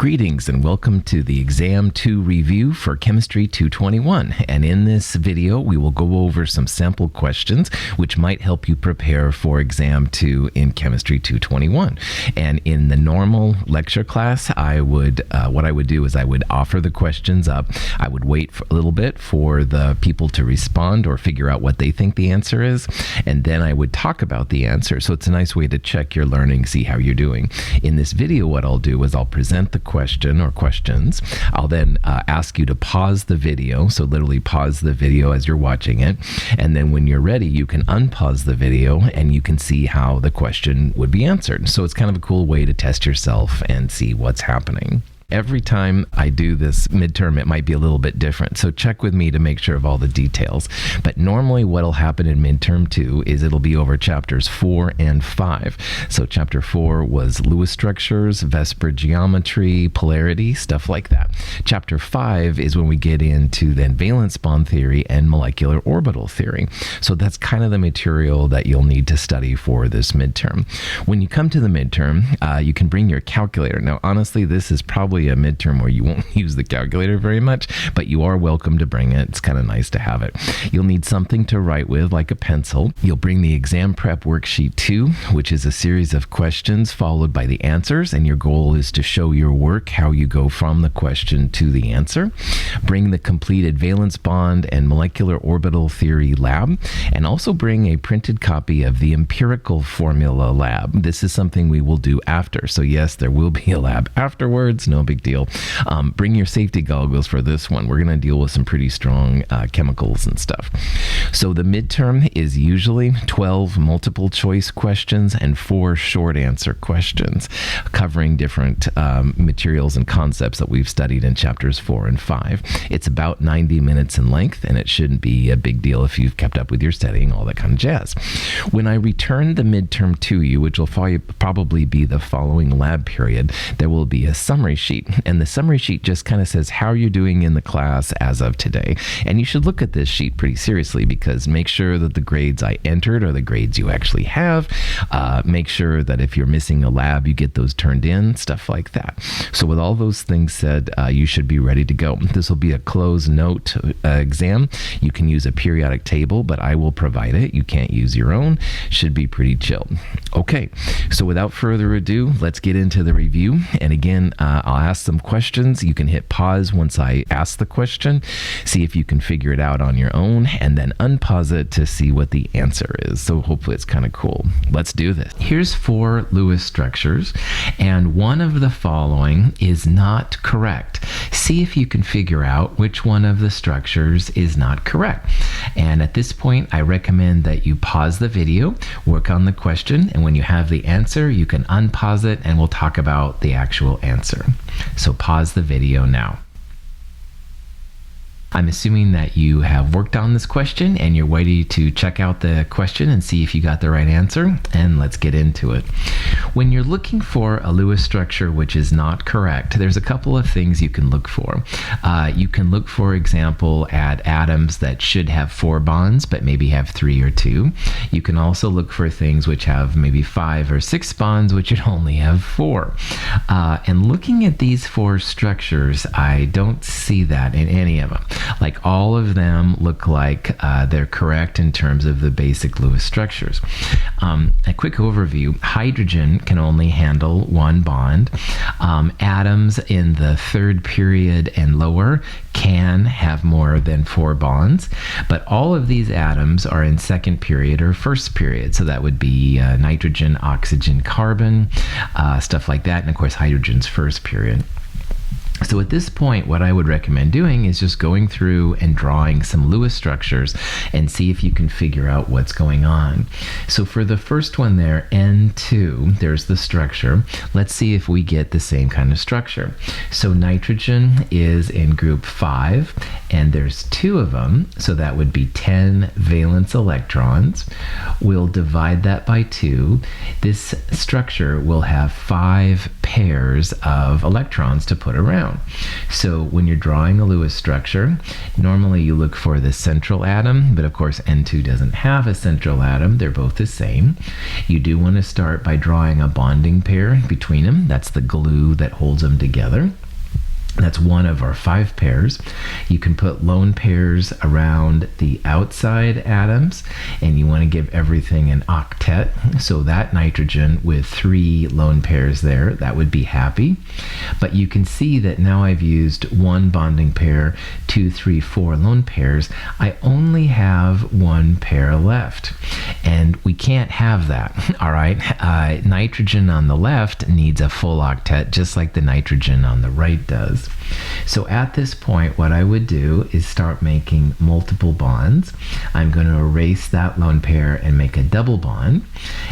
Greetings and welcome to the Exam 2 review for Chemistry 221. And in this video, we will go over some sample questions which might help you prepare for Exam 2 in Chemistry 221. And in the normal lecture class, what I would do is I would offer the questions up. I would wait for a little bit for the people to respond or figure out what they think the answer is. And then I would talk about the answer. So it's a nice way to check your learning, see how you're doing. In this video, what I'll do is I'll present the question or questions. I'll then ask you to pause the video. So literally pause the video as you're watching it. And then when you're ready, you can unpause the video and you can see how the question would be answered. So it's kind of a cool way to test yourself and see what's happening. Every time I do this midterm, it might be a little bit different. So check with me to make sure of all the details. But normally what'll happen in midterm 2 is it'll be over chapters 4 and 5. So chapter 4 was Lewis structures, VSEPR geometry, polarity, stuff like that. Chapter 5 is when we get into then valence bond theory and molecular orbital theory. So that's kind of the material that you'll need to study for this midterm. When you come to the midterm, you can bring your calculator. Now, honestly, this is probably a midterm where you won't use the calculator very much, but you are welcome to bring it. It's kind of nice to have it. You'll need something to write with, like a pencil. You'll bring the exam prep worksheet 2, which is a series of questions followed by the answers, and your goal is to show your work, how you go from the question to the answer. Bring the completed valence bond and molecular orbital theory lab, and also bring a printed copy of the empirical formula lab. This is something we will do after. So yes, there will be a lab afterwards, no big deal. Bring your safety goggles for this one. We're going to deal with some pretty strong chemicals and stuff. So the midterm is usually 12 multiple choice questions and 4 short answer questions covering different materials and concepts that we've studied in chapters 4 and 5. It's about 90 minutes in length, and it shouldn't be a big deal if you've kept up with your studying, all that kind of jazz. When I return the midterm to you, which will probably be the following lab period, there will be a summary sheet. And the summary sheet just kind of says how you're doing in the class as of today. And you should look at this sheet pretty seriously, because make sure that the grades I entered are the grades you actually have. Make sure that if you're missing a lab, you get those turned in, stuff like that. So with all those things said, you should be ready to go. This will be a closed note exam. You can use a periodic table, but I will provide it. You can't use your own. Should be pretty chill. Okay, so without further ado, let's get into the review. And again, I'll ask some questions. You can hit pause once I ask the question, see if you can figure it out on your own, and then unpause it to see what the answer is. So hopefully it's kind of cool. Let's do this. Here's 4 Lewis structures, and one of the following is not correct. See if you can figure out which one of the structures is not correct. And at this point, I recommend that you pause the video, work on the question, and when you have the answer, you can unpause it and we'll talk about the actual answer. So pause the video now. I'm assuming that you have worked on this question and you're ready to check out the question and see if you got the right answer, and let's get into it. When you're looking for a Lewis structure which is not correct, there's a couple of things you can look for. You can look, for example, at atoms that should have 4 bonds but maybe have 3 or 2. You can also look for things which have maybe 5 or 6 bonds which should only have 4. And looking at these 4 structures, I don't see that in any of them. Like, all of them look like they're correct in terms of the basic Lewis structures. A quick overview: hydrogen can only handle 1 bond. Atoms in the 3rd period and lower can have more than 4 bonds, but all of these atoms are in 2nd period or 1st period. So that would be nitrogen, oxygen, carbon, stuff like that, and of course hydrogen's 1st period. So at this point, what I would recommend doing is just going through and drawing some Lewis structures and see if you can figure out what's going on. So for the first one there, N2, there's the structure. Let's see if we get the same kind of structure. So nitrogen is in group 5, and there's 2 of them, so that would be 10 valence electrons. We'll divide that by 2. This structure will have 5 pairs of electrons to put around. down. So when you're drawing a Lewis structure, normally you look for the central atom, but of course N2 doesn't have a central atom. They're both the same. You do want to start by drawing a bonding pair between them. That's the glue that holds them together. That's one of our 5 pairs. You can put lone pairs around the outside atoms, and you want to give everything an octet. So that nitrogen with 3 lone pairs there, that would be happy. But you can see that now I've used 1 bonding pair, 2, 3, 4 lone pairs. I only have 1 pair left, and we can't have that. All right, nitrogen on the left needs a full octet, just like the nitrogen on the right does. So at this point, what I would do is start making multiple bonds. I'm going to erase that lone pair and make a double bond,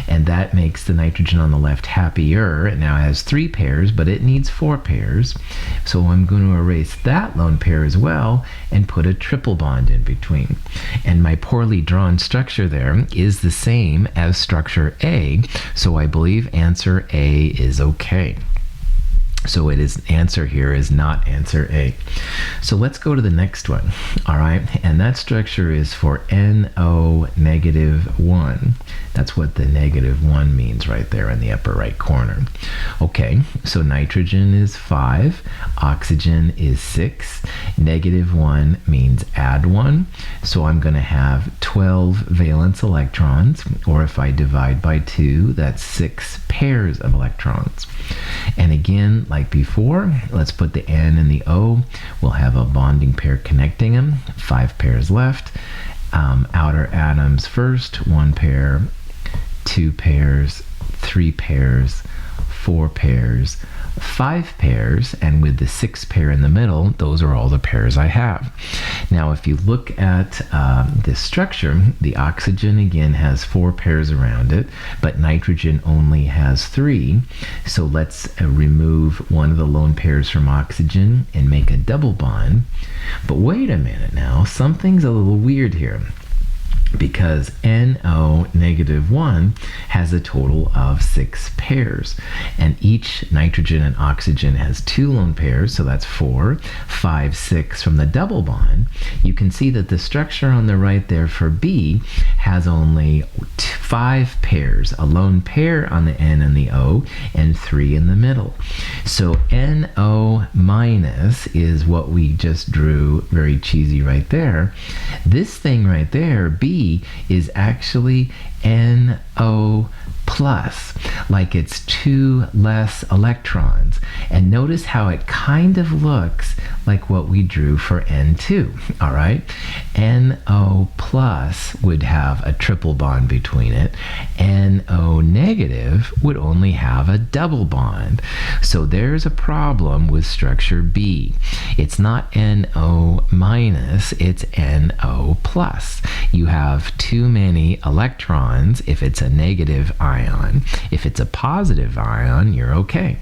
and that makes the nitrogen on the left happier. It now has 3 pairs, but it needs 4 pairs. So I'm going to erase that lone pair as well and put a triple bond in between. And my poorly drawn structure there is the same as structure A, so I believe answer A is okay. So answer here is not answer A. So let's go to the next one. All right, and that structure is for NO negative 1. That's what the negative 1 means right there in the upper right corner. Okay, so nitrogen is 5, oxygen is 6, negative 1 means add 1. So I'm going to have 12 valence electrons, or if I divide by 2, that's 6 pairs of electrons. And again, like before, let's put the N and the O. We'll have a bonding pair connecting them. 5 pairs left. Outer atoms first. 1 pair, 2 pairs, 3 pairs, 4 pairs, 5 pairs, and with the 6th pair in the middle, those are all the pairs I have. Now, if you look at this structure, the oxygen again has 4 pairs around it, but nitrogen only has 3. So let's remove one of the lone pairs from oxygen and make a double bond. But wait a minute now, something's a little weird here, because NO negative 1 has a total of 6 pairs, and each nitrogen and oxygen has 2 lone pairs, so that's 4, 5, 6 from the double bond. You can see that the structure on the right there for B has only 5 pairs, a lone pair on the N and the O, and 3 in the middle. So NO minus is what we just drew, very cheesy right there. This thing right there, B, is actually NO plus, like it's 2 less electrons. And notice how it kind of looks like what we drew for N2, all right? NO plus would have a triple bond between it. NO negative would only have a double bond. So there's a problem with structure B. It's not NO minus, it's NO plus. You have too many electrons if it's a negative ion. If it's a positive ion, you're okay.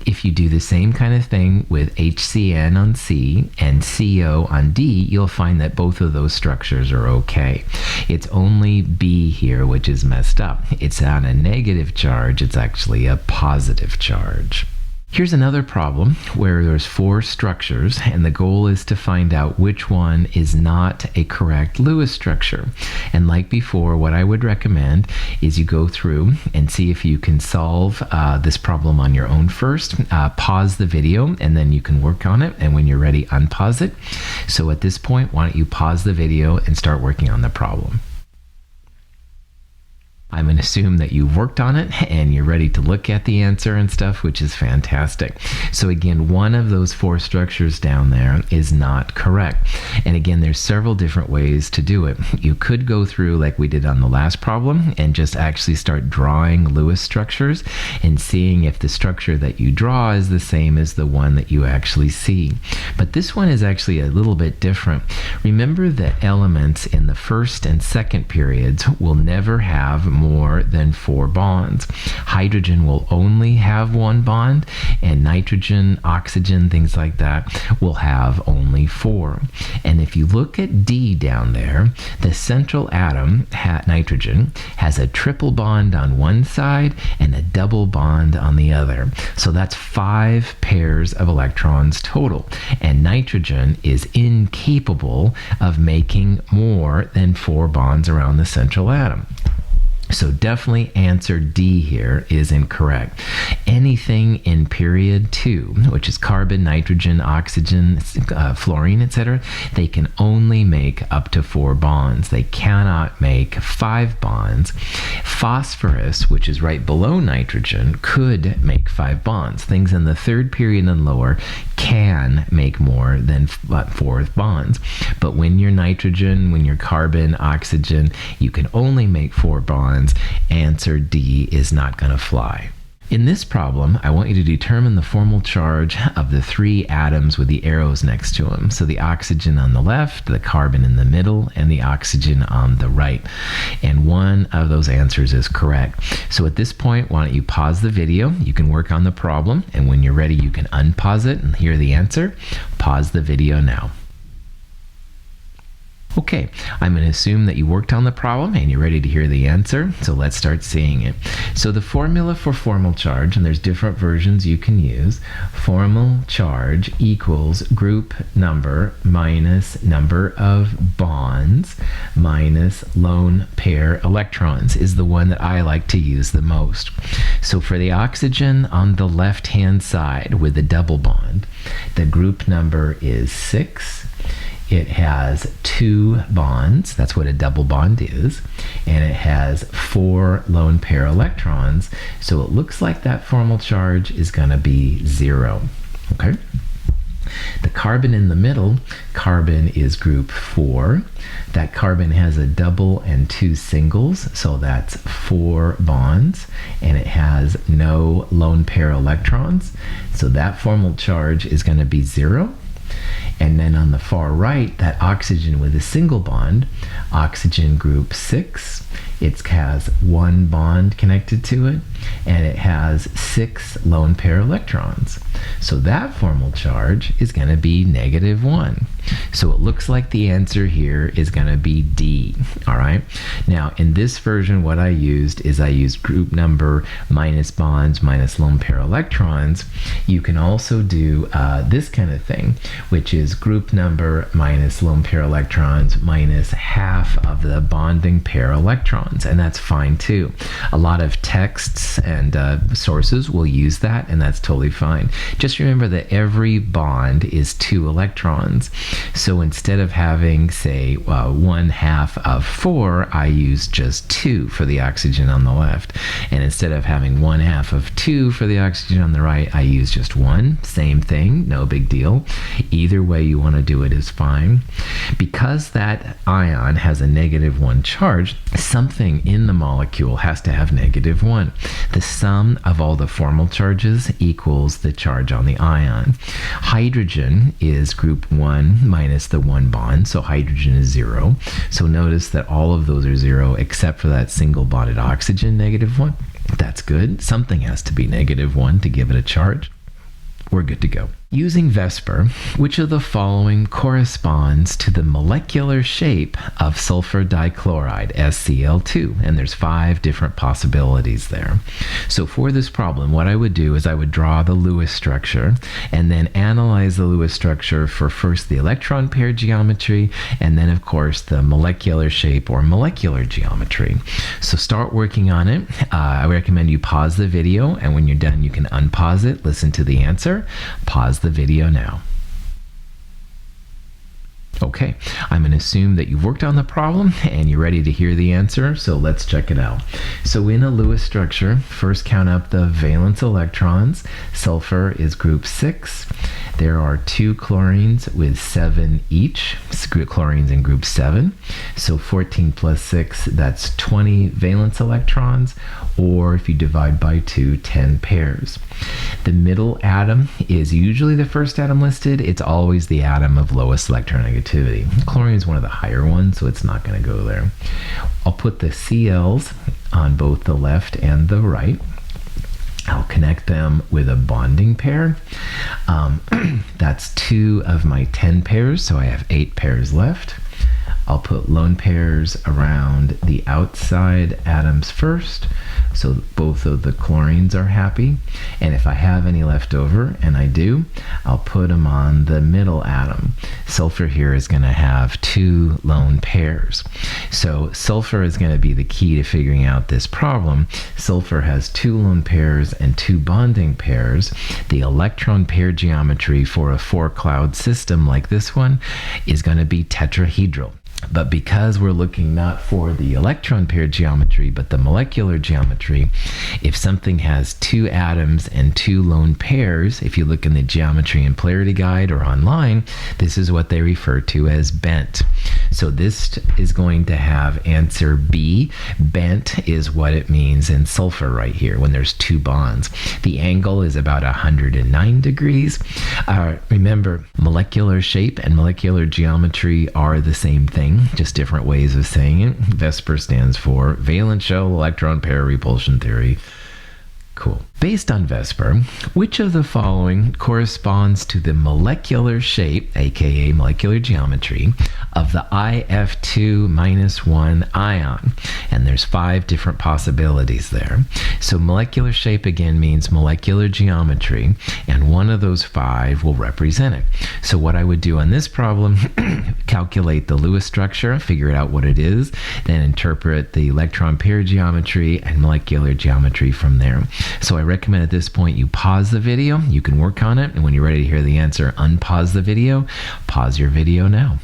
If you do the same kind of thing with HCN on C and CO on D, you'll find that both of those structures are okay. It's only B here which is messed up. It's on a negative charge, it's actually a positive charge. Here's another problem where there's 4 structures, and the goal is to find out which one is not a correct Lewis structure. And like before, what I would recommend is you go through and see if you can solve this problem on your own first. Pause the video, and then you can work on it, and when you're ready, unpause it. So at this point, why don't you pause the video and start working on the problem. I'm going to assume that you've worked on it and you're ready to look at the answer and stuff, which is fantastic. So again, one of those 4 structures down there is not correct. And again, there's several different ways to do it. You could go through like we did on the last problem and just actually start drawing Lewis structures and seeing if the structure that you draw is the same as the one that you actually see. But this one is actually a little bit different. Remember that elements in the first and second periods will never have more than 4 bonds. Hydrogen will only have 1 bond, and nitrogen, oxygen, things like that will have only 4. And if you look at D down there, the central atom, nitrogen, has a triple bond on one side and a double bond on the other. So that's 5 pairs of electrons total. And nitrogen is incapable of making more than 4 bonds around the central atom. So definitely answer D here is incorrect. Anything in period 2, which is carbon, nitrogen, oxygen, fluorine, etc., they can only make up to 4 bonds. They cannot make 5 bonds. Phosphorus, which is right below nitrogen, could make 5 bonds. Things in the 3rd period and lower can make more than 4 bonds. But when you're nitrogen, when you're carbon, oxygen, you can only make 4 bonds. Answer D is not going to fly. In this problem, I want you to determine the formal charge of the 3 atoms with the arrows next to them. So the oxygen on the left, the carbon in the middle, and the oxygen on the right. And one of those answers is correct. So at this point, why don't you pause the video? You can work on the problem, and when you're ready, you can unpause it and hear the answer. Pause the video now. Okay, I'm going to assume that you worked on the problem and you're ready to hear the answer, so let's start seeing it. So the formula for formal charge, and there's different versions you can use, formal charge equals group number minus number of bonds minus lone pair electrons is the one that I like to use the most. So for the oxygen on the left-hand side with the double bond, the group number is 6. It has 2 bonds, that's what a double bond is, and it has 4 lone pair electrons, so it looks like that formal charge is going to be 0. Okay? The carbon in the middle, carbon is group 4. That carbon has a double and 2 singles, so that's 4 bonds, and it has no lone pair electrons, so that formal charge is going to be 0. And then on the far right, that oxygen with a single bond, oxygen group 6, it has 1 bond connected to it, and it has 6 lone pair electrons. So that formal charge is going to be -1. So it looks like the answer here is going to be D. All right. Now, in this version, what I used is I used group number minus bonds minus lone pair electrons. You can also do this kind of thing, which is group number minus lone pair electrons minus half of the bonding pair electrons, and that's fine too. A lot of texts and sources will use that, and that's totally fine. Just remember that every bond is 2 electrons. So instead of having, say, 1/2 of 4, I use just 2 for the oxygen on the left. And instead of having 1/2 of 2 for the oxygen on the right, I use just 1. Same thing, no big deal. Either way you want to do it is fine. Because that ion has a -1 charge, something in the molecule has to have -1. The sum of all the formal charges equals the charge on the ion. Hydrogen is group 1 minus the 1 bond, so hydrogen is 0. So notice that all of those are 0 except for that single bonded oxygen, -1. That's good. Something has to be -1 to give it a charge. We're good to go. Using VSEPR, which of the following corresponds to the molecular shape of sulfur dichloride, SCl2? And there's 5 different possibilities there. So for this problem, what I would do is I would draw the Lewis structure and then analyze the Lewis structure for first the electron pair geometry and then, of course, the molecular shape or molecular geometry. So start working on it. I recommend you pause the video, and when you're done, you can unpause it, listen to the answer, pause the video now. Okay, I'm going to assume that you've worked on the problem and you're ready to hear the answer, so let's check it out. So in a Lewis structure, first count up the valence electrons. Sulfur is group 6. There are 2 chlorines with 7 each, chlorines in group 7. So 14 plus 6, that's 20 valence electrons, or if you divide by 2, 10 pairs. The middle atom is usually the first atom listed. It's always the atom of lowest electronegativity. Chlorine is one of the higher ones, so it's not going to go there. I'll put the Cl's on both the left and the right. I'll connect them with a bonding pair. That's 2 of my 10 pairs, so I have 8 pairs left. I'll put lone pairs around the outside atoms first, so both of the chlorines are happy. And if I have any left over, and I do, I'll put them on the middle atom. Sulfur here is going to have 2 lone pairs. So sulfur is going to be the key to figuring out this problem. Sulfur has 2 lone pairs and 2 bonding pairs. The electron pair geometry for a 4-cloud system like this one is going to be tetrahedral. But because we're looking not for the electron pair geometry, but the molecular geometry, if something has 2 atoms and 2 lone pairs, if you look in the Geometry and Polarity Guide or online, this is what they refer to as bent. So this is going to have answer B. Bent is what it means in sulfur right here when there's 2 bonds. The angle is about 109 degrees. Remember, molecular shape and molecular geometry are the same thing, just different ways of saying it. VSEPR stands for valence shell electron pair repulsion theory. Cool. Based on VSEPR, which of the following corresponds to the molecular shape, aka molecular geometry, of the IF2-1 ion? And there's 5 different possibilities there. So molecular shape again means molecular geometry, and one of those 5 will represent it. So what I would do on this problem, calculate the Lewis structure, figure out what it is, then interpret the electron pair geometry and molecular geometry from there. So I recommend at this point you pause the video, you can work on it, and when you're ready to hear the answer, unpause the video. Pause your video now.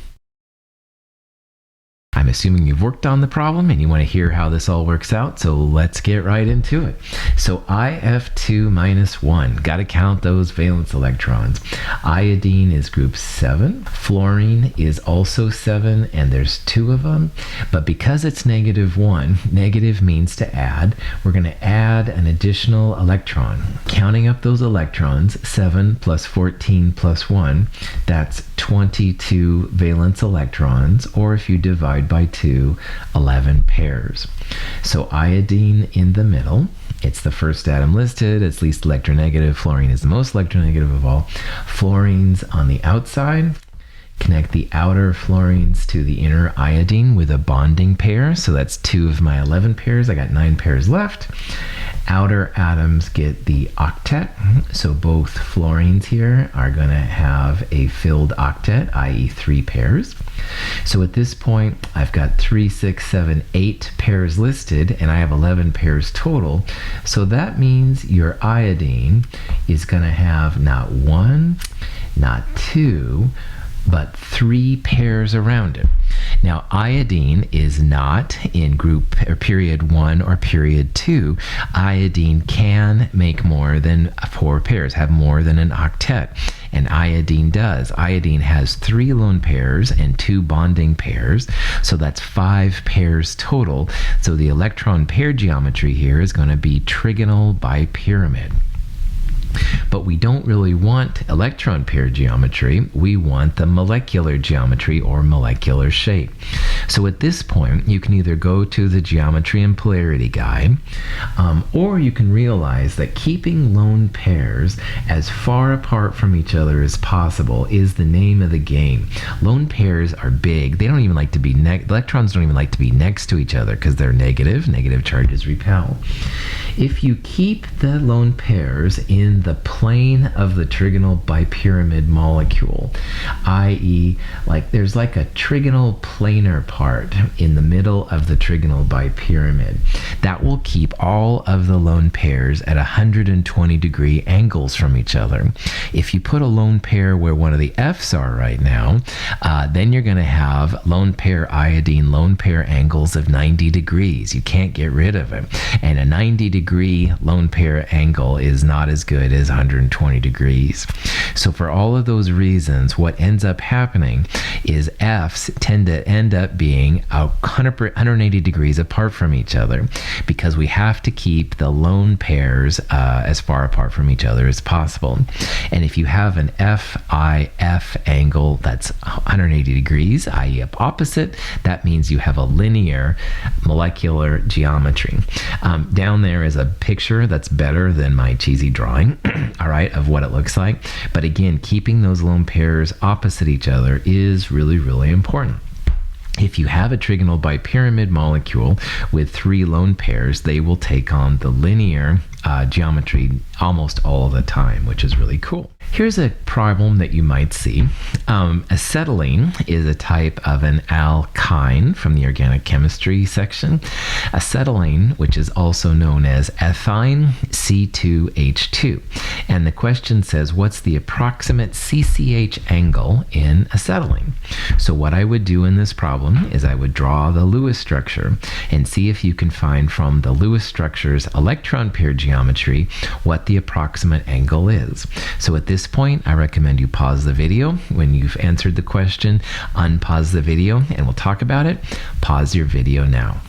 I'm assuming you've worked on the problem and you want to hear how this all works out, so let's get right into it. So IF2-1, got to count those valence electrons. Iodine is group 7, fluorine is also 7, and there's 2 of them, but because it's -1, negative means to add, we're going to add an additional electron. Counting up those electrons, 7 plus 14 plus 1, that's 22 valence electrons, or if you divide by 2, 11 pairs. So iodine in the middle, it's the first atom listed, it's least electronegative. Fluorine is the most electronegative of all. Fluorine's on the outside. Connect the outer fluorines to the inner iodine with a bonding pair. So that's 2 of my 11 pairs. I got 9 pairs left. Outer atoms get the octet. So both fluorines here are going to have a filled octet, i.e. 3 pairs. So at this point, I've got 3, 6, 7, 8 pairs listed, and I have 11 pairs total. So that means your iodine is going to have not 1, not 2, but 3 pairs around it. Now, iodine is not in group or period 1 or period 2. Iodine can make more than 4 pairs, have more than an octet, and iodine does. Iodine has 3 lone pairs and 2 bonding pairs, so that's 5 pairs total. So the electron pair geometry here is going to be trigonal bipyramid. But we don't really want electron pair geometry, we want the molecular geometry or molecular shape. So at this point, you can either go to the Geometry and Polarity Guide, or you can realize that keeping lone pairs as far apart from each other as possible is the name of the game. Lone pairs are big. They don't even like to be, electrons don't even like to be next to each other because they're negative. Negative charges repel. If you keep the lone pairs in the plane of the trigonal bipyramid molecule, i.e. like there's like a trigonal planar apart in the middle of the trigonal bipyramid. That will keep all of the lone pairs at 120-degree angles from each other. If you put a lone pair where one of the F's are right now, then you're going to have lone pair iodine, lone pair angles of 90 degrees. You can't get rid of it. And a 90-degree lone pair angle is not as good as 120 degrees. So for all of those reasons, what ends up happening is F's tend to end up being 180 degrees apart from each other, because we have to keep the lone pairs as far apart from each other as possible. And if you have an FIF angle that's 180 degrees, i.e. opposite, that means you have a linear molecular geometry. Down there is a picture that's better than my cheesy drawing, all right, of what it looks like. But again, keeping those lone pairs opposite each other is really, really important. If you have a trigonal bipyramid molecule with 3 lone pairs, they will take on the linear geometry almost all the time, which is really cool. Here's a problem that you might see. Acetylene is a type of an alkyne from the organic chemistry section. Acetylene, which is also known as ethine C2H2. And the question says, what's the approximate CCH angle in acetylene? So what I would do in this problem is I would draw the Lewis structure and see if you can find from the Lewis structure's electron pair geometry what the approximate angle is. So at this point, I recommend you pause the video. When you've answered the question, unpause the video and we'll talk about it. Pause your video now.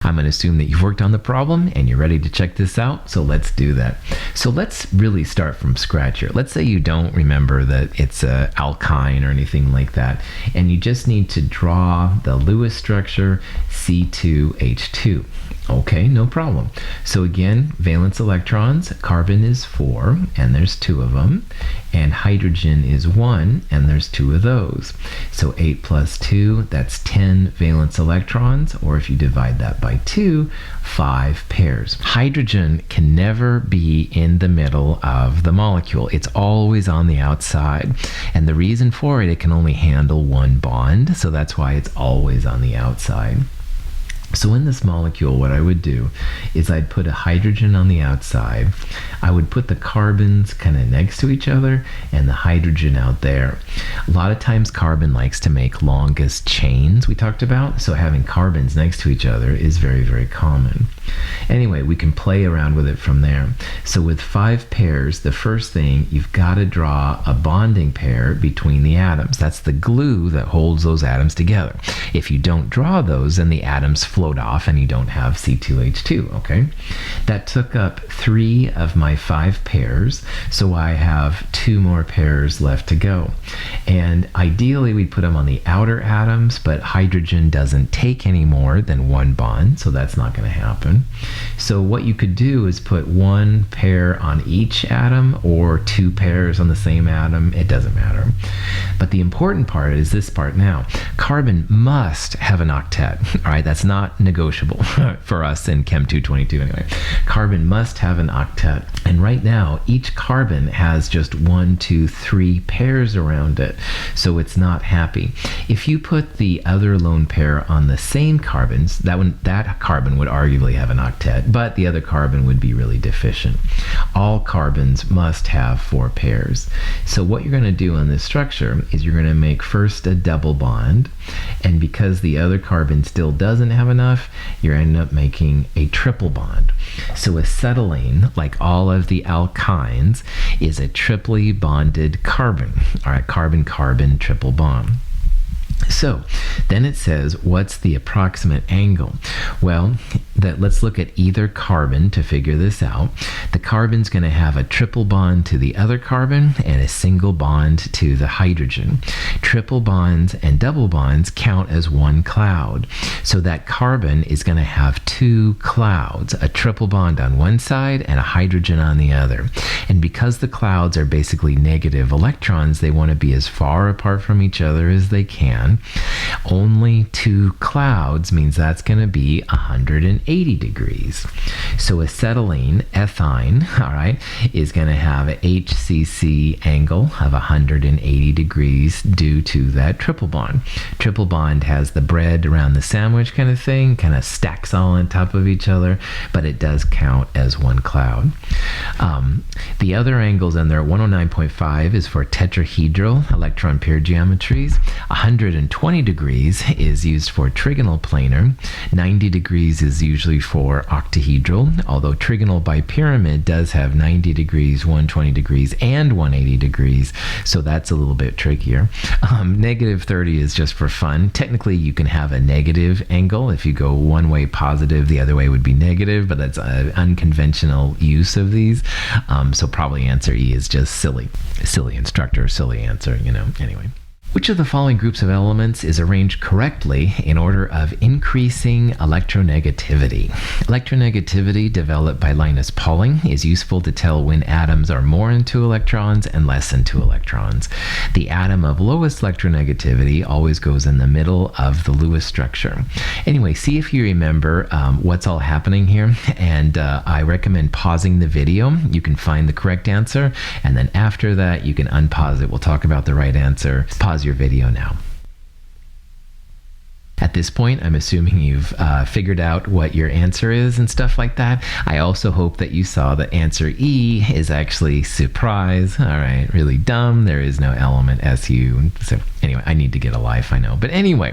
I'm going to assume that you've worked on the problem and you're ready to check this out, so let's do that. So let's really start from scratch here. Let's say you don't remember that it's an alkyne or anything like that, and you just need to draw the Lewis structure C2H2. Okay, no problem. So again, valence electrons, carbon is 4, and there's 2 of them, and hydrogen is 1, and there's 2 of those. So 8 plus 2, that's 10 valence electrons, or if you divide that by 2, 5 pairs. Hydrogen can never be in the middle of the molecule. It's always on the outside. And the reason for it, it can only handle 1 bond, so that's why it's always on the outside. So in this molecule, what I would do is I'd put a hydrogen on the outside. I would put the carbons kind of next to each other and the hydrogen out there. A lot of times carbon likes to make longest chains we talked about, so having carbons next to each other is very, very common. Anyway, we can play around with it from there. So with 5 pairs, the first thing, you've got to draw a bonding pair between the atoms. That's the glue that holds those atoms together. If you don't draw those, then the atoms float off and you don't have C2H2, okay? That took up 3 of my 5 pairs, so I have 2 more pairs left to go. And ideally we'd put them on the outer atoms, but hydrogen doesn't take any more than 1 bond, so that's not going to happen. So what you could do is put 1 pair on each atom or 2 pairs on the same atom. It doesn't matter. But the important part is this part now. Carbon must have an octet. All right, that's not negotiable for us in Chem 222 anyway. Carbon must have an octet. And right now, each carbon has just 1, 2, 3 pairs around it. So it's not happy. If you put the other lone pair on the same carbons, that carbon would arguably have an octet, but the other carbon would be really deficient. All carbons must have 4 pairs. So what you're going to do on this structure is you're going to make first a double bond, and because the other carbon still doesn't have enough, you're ending up making a triple bond. So acetylene, like all of the alkynes, is a triply bonded carbon. All right, carbon-carbon triple bond. So then it says, what's the approximate angle? Well, let's look at either carbon to figure this out. The carbon's going to have a triple bond to the other carbon and a single bond to the hydrogen. Triple bonds and double bonds count as 1 cloud. So that carbon is going to have 2 clouds, a triple bond on one side and a hydrogen on the other. And because the clouds are basically negative electrons, they want to be as far apart from each other as they can. bond. Only two clouds means that's going to be 180 degrees. So acetylene, ethyne, all right, is going to have a HCC angle of 180 degrees due to that triple bond. Triple bond has the bread around the sandwich kind of thing, kind of stacks all on top of each other, but it does count as one cloud. The other angles in there, 109.5 is for tetrahedral electron pair geometries. 120 degrees is used for trigonal planar. 90 degrees is usually for octahedral, although trigonal bipyramid does have 90 degrees, 120 degrees, and 180 degrees, so that's a little bit trickier. Negative 30 is just for fun. Technically, you can have a negative angle. If you go one way positive, the other way would be negative, but that's an unconventional use of these. So probably answer E is just silly. Silly instructor, silly answer, anyway. Which of the following groups of elements is arranged correctly in order of increasing electronegativity? Electronegativity, developed by Linus Pauling, is useful to tell when atoms are more than 2 electrons and less than 2 electrons. The atom of lowest electronegativity always goes in the middle of the Lewis structure. Anyway, see if you remember what's all happening here, and I recommend pausing the video. You can find the correct answer, and then after that, you can unpause it. We'll talk about the right answer. Pause your video now. At this point, I'm assuming you've figured out what your answer is and stuff like that. I also hope that you saw that answer E is actually surprise. All right, really dumb. There is no element SU. So anyway, I need to get a life, I know. But anyway,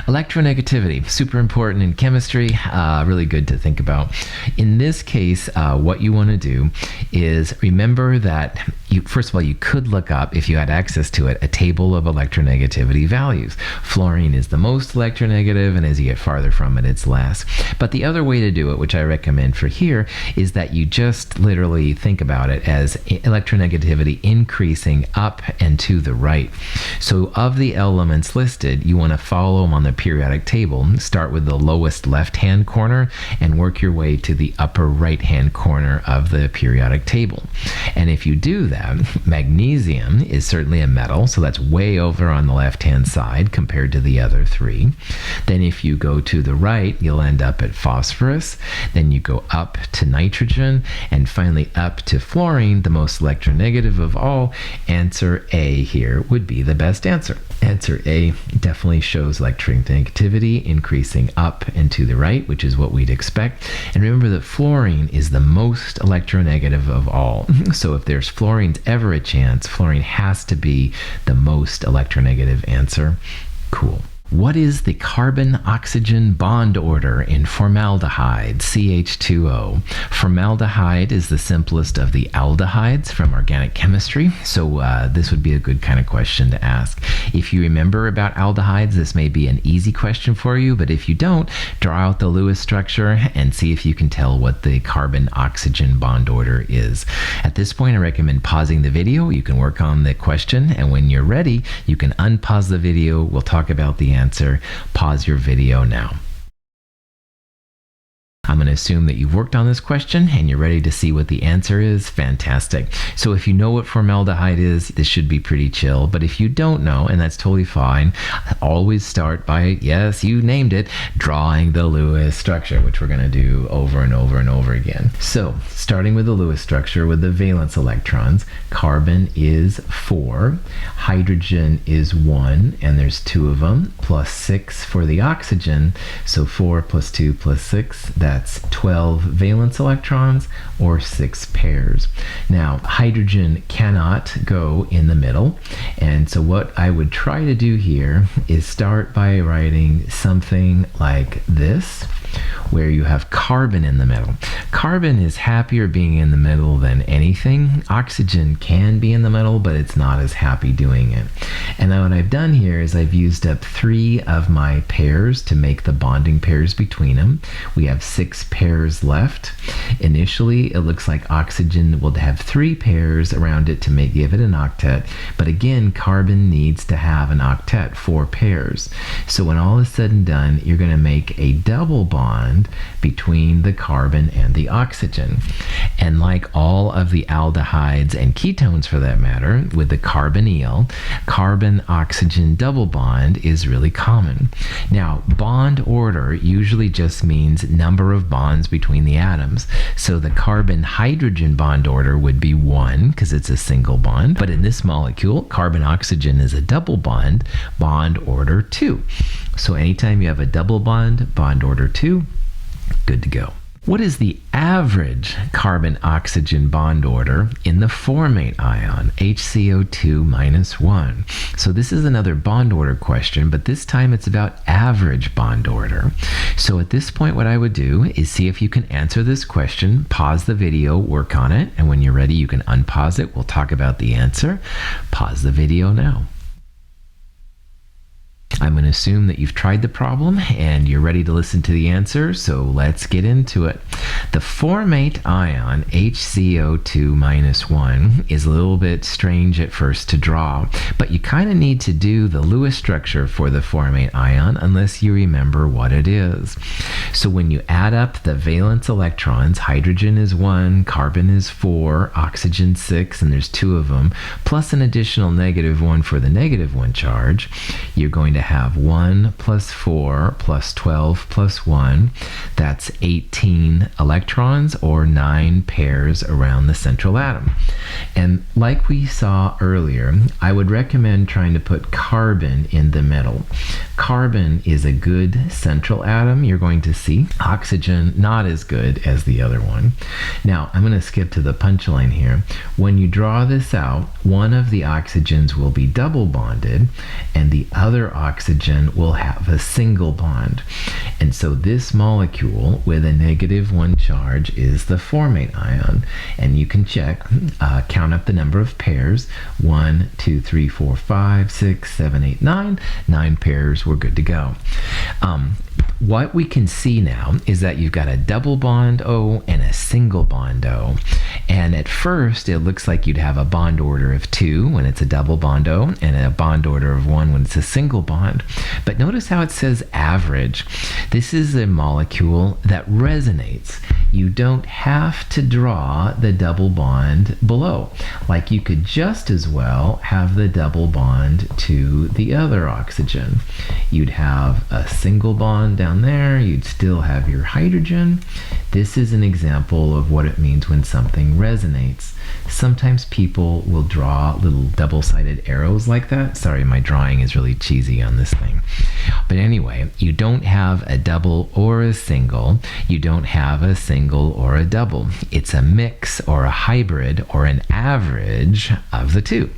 electronegativity, super important in chemistry, really good to think about. In this case, what you want to do is remember that first of all, you could look up, if you had access to it, a table of electronegativity values. Fluorine is the most electronegative, and as you get farther from it, it's less. But the other way to do it, which I recommend for here, is that you just literally think about it as electronegativity increasing up and to the right. So of the elements listed, you want to follow them on the periodic table. Start with the lowest left-hand corner and work your way to the upper right-hand corner of the periodic table. And if you do that, magnesium is certainly a metal, so that's way over on the left-hand side compared to the other three. Then if you go to the right, you'll end up at phosphorus. Then you go up to nitrogen, and finally up to fluorine, the most electronegative of all. Answer A here would be the best answer. Answer A definitely shows electronegativity increasing up and to the right, which is what we'd expect. And remember that fluorine is the most electronegative of all. So if there's fluorine's ever a chance, fluorine has to be the most electronegative answer. Cool. What is the carbon-oxygen bond order in formaldehyde, CH2O? Formaldehyde is the simplest of the aldehydes from organic chemistry, so this would be a good kind of question to ask. If you remember about aldehydes, this may be an easy question for you, but if you don't, draw out the Lewis structure and see if you can tell what the carbon-oxygen bond order is. At this point, I recommend pausing the video. You can work on the question, and when you're ready, you can unpause the video. We'll talk about the answer. Pause your video now. I'm going to assume that you've worked on this question and you're ready to see what the answer is. Fantastic. So if you know what formaldehyde is, this should be pretty chill. But if you don't know, and that's totally fine, always start by, yes, you named it, drawing the Lewis structure, which we're going to do over and over and over again. So starting with the Lewis structure with the valence electrons, carbon is 4, hydrogen is 1, and there's 2 of them, plus 6 for the oxygen. So 4 plus 2 plus 6, that's 12 valence electrons, or 6 pairs. Now, hydrogen cannot go in the middle, and so what I would try to do here is start by writing something like this, where you have carbon in the middle. Carbon is happier being in the middle than anything. Oxygen can be in the middle, but it's not as happy doing it. And now what I've done here is I've used up 3 of my pairs to make the bonding pairs between them. We have 6 6 pairs left. Initially, it looks like oxygen will have 3 pairs around it to give it an octet, but again, carbon needs to have an octet, 4 pairs. So when all is said and done, you're going to make a double bond between the carbon and the oxygen. And like all of the aldehydes and ketones for that matter, with the carbonyl, carbon-oxygen double bond is really common. Now, bond order usually just means number of bonds between the atoms. So the carbon-hydrogen bond order would be 1 because it's a single bond. But in this molecule, carbon-oxygen is a double bond, bond order 2. So anytime you have a double bond, bond order 2, good to go. What is the average carbon-oxygen bond order in the formate ion, HCO2 minus 1? So this is another bond order question, but this time it's about average bond order. So at this point, what I would do is see if you can answer this question, pause the video, work on it, and when you're ready, you can unpause it. We'll talk about the answer. Pause the video now. I'm going to assume that you've tried the problem and you're ready to listen to the answer, so let's get into it. The formate ion, HCO2 minus 1, is a little bit strange at first to draw, but you kind of need to do the Lewis structure for the formate ion unless you remember what it is. So when you add up the valence electrons, hydrogen is 1, carbon is 4, oxygen 6, and there's 2 of them, plus an additional -1 for the -1 charge, you're going to have 1 plus 4 plus 12 plus 1. That's 18 electrons or 9 pairs around the central atom. And like we saw earlier, I would recommend trying to put carbon in the middle. Carbon is a good central atom, you're going to see. Oxygen, not as good as the other one. Now, I'm going to skip to the punchline here. When you draw this out, one of the oxygens will be double bonded, and the other oxygen will have a single bond. And so this molecule with a -1 charge is the formate ion. And you can check, count up the number of pairs. 1, 2, 3, 4, 5, 6, 7, 8, 9. 9 pairs, we're good to go. What we can see now is that you've got a double bond O and a single bond O. And at first, it looks like you'd have a bond order of 2 when it's a double bond O and a bond order of 1 when it's a single bond. But notice how it says average. This is a molecule that resonates. You don't have to draw the double bond below. Like you could just as well have the double bond to the other oxygen. You'd have a single bond down there, you'd still have your hydrogen. This is an example of what it means when something resonates. Sometimes people will draw little double-sided arrows like that. Sorry, my drawing is really cheesy on this thing. But anyway, you don't have a double or a single. You don't have a single or a double. It's a mix or a hybrid or an average of the two.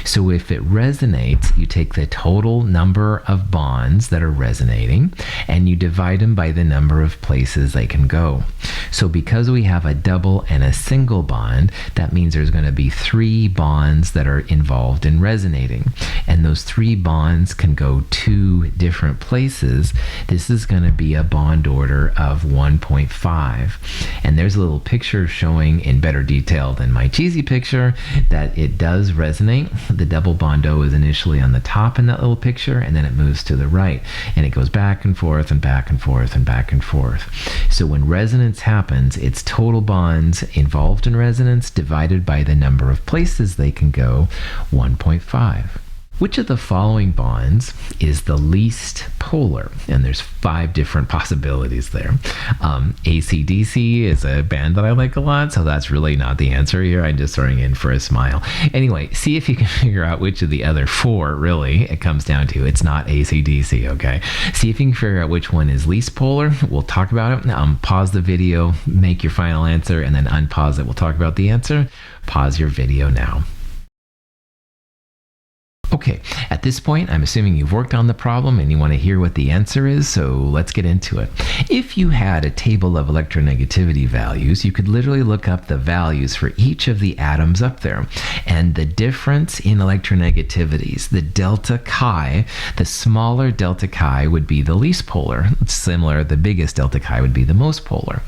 So if it resonates, you take the total number of bonds that are resonating and you divide them by the number of places they can go. So because we have a double and a single bond, that means there's going to be 3 bonds that are involved in resonating. And those 3 bonds can go 2 different places. This is going to be a bond order of 1.5. And there's a little picture showing in better detail than my cheesy picture that it does resonate. The double bond O is initially on the top in that little picture, and then it moves to the right. And it goes back and forth and back and forth and back and forth. So when resonance happens, it's total bonds involved in resonance divided by the number of places they can go, 1.5. Which of the following bonds is the least polar? And there's 5 different possibilities there. AC/DC is a band that I like a lot, so that's really not the answer here. I'm just throwing in for a smile. Anyway, see if you can figure out which of the other 4 really it comes down to. It's not AC/DC, okay? See if you can figure out which one is least polar. We'll talk about it. Pause the video, make your final answer, and then unpause it. We'll talk about the answer. Pause your video now. Okay, at this point, I'm assuming you've worked on the problem and you want to hear what the answer is, so let's get into it. If you had a table of electronegativity values, you could literally look up the values for each of the atoms up there. And the difference in electronegativities, the delta chi, the smaller delta chi would be the least polar. Similar, the biggest delta chi would be the most polar.